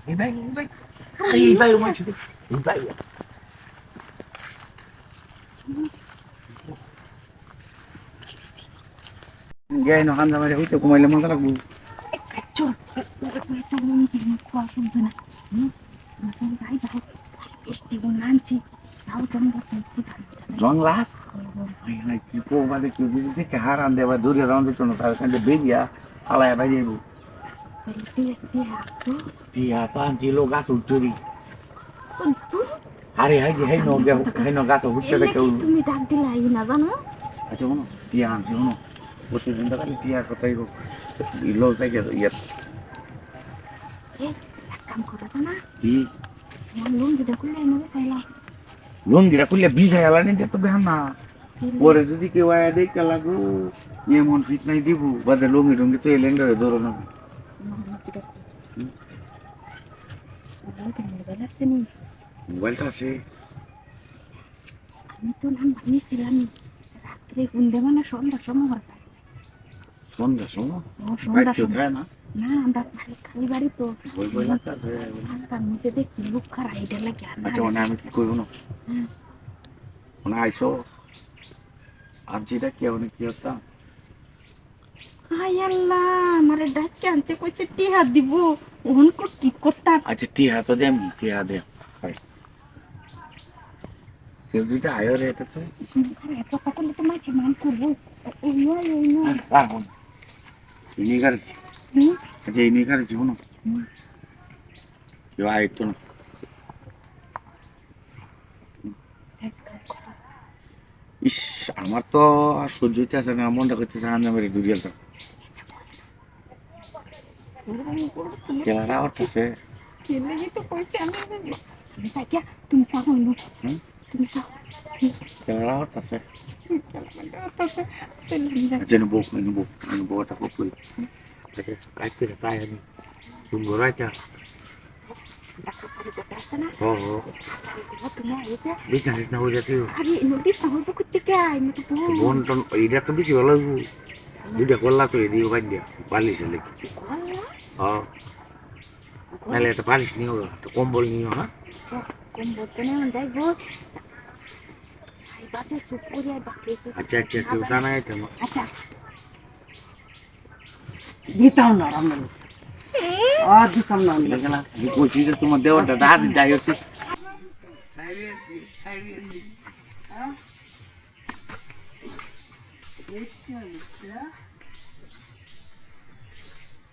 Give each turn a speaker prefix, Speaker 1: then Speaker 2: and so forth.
Speaker 1: এই ভাই এই ভাই এই ভাই ও মাসি এই ভাই গাই না হান জামাই হইতে ঘুমাইলে মজা লাগবে
Speaker 2: চল একটা রুম খাওয়া শুনবে না যাই যাই বেশি গুণ আনছি তাও জঙ্গল চাইছি
Speaker 1: জংলা কি পোবাদে কি বুঝতে কে হারান দেবা দূরে রাউন্ডে চলো তার কাছে বেরিয়া আলায়া ভাই যাইব টিয়া পাঁচিলো গাছ উঠরি আরে হাই নো গাছ উঠছে দেখে
Speaker 2: তুমি ডাক দিলে আই না জানো
Speaker 1: আচ্ছা শোনো টিয়া আনছি শোনো প্রতিদিন তো খালি টিয়ার কথাই হোক লো থেকে ইয়ে
Speaker 2: এক কাম করা না
Speaker 1: কি
Speaker 2: লুঙ্গিটা খুলে এনে চাইলাম
Speaker 1: লুঙ্গিটা খুললে ভিজা গেল নিতে তো বেহান না পরে যদি কেউ আয়া দেখতে লাগু এমন ফিট নাই দিব বাদে লুঙ্গি টুঙ্গি তো এলেন ধরো না মোবাইলটা আছে
Speaker 2: আমি তো নাম ভাবিছিলাম রাত্রে গুন্দে মানে সন্ধ্যার সময় হয়
Speaker 1: সন্ধ্যা সময়
Speaker 2: সন্ধ্যার
Speaker 1: কেউ
Speaker 2: সময়
Speaker 1: থাকে না
Speaker 2: না আমরা খালি বাড়ি তো
Speaker 1: বই বই লাগতেছে
Speaker 2: রাস্তার মধ্যে দেখছি বুক খারাপ এটা লাগে
Speaker 1: আচ্ছা মানে আমি কি করবো না মানে আইসো আনছিটা কি অনেক কি হতাম
Speaker 2: হাই আল্লাহ আমারে ডাকে আনছে কইছে টিহা দিব ওহন কো কি করতাম
Speaker 1: আচ্ছা টিহা তো দেম টিহা দে কেউ দিতে আয়ো রে এটা তো
Speaker 2: এত করলে তো মাকে মান করবো ওই নয়
Speaker 1: রাখুন ইনি করেছি আচ্ছা ইনি করেছি শোনো কেউ আয়তো না ইস আমার তো আর সহ্য হইতে আছে না মনটা করতেছে আনন্দ মেরে দুরিয়ালটা কেলারা অর্থছে
Speaker 2: কেলে তো কইছে আমি যাইয়া তুমি পাবো না তুমি পাবো
Speaker 1: কেলারা অর্থছে
Speaker 2: আচ্ছা
Speaker 1: আচ্ছা নেবো ওটা খুব করি আচ্ছা কাটতে তাই আমি তুমি ঘোরাইতা ও বিজনেস না হয়ে যাচ্ছে বোন টন এইটা তো বেশি ভালো হইব দুইটা করলা তো এদিকে বাদ দিয়া বালিশ হলে হ্যাঁ নাহলে একটা বালিশ নিও একটা কম্বল নিও হ্যাঁ আচ্ছা আচ্ছা কেউ জানাই তোমার
Speaker 3: দিতাম না রান্না আর দিতাম না
Speaker 1: বলছি যে তোমার দেওয়ারটা দাঁড় যাই হচ্ছে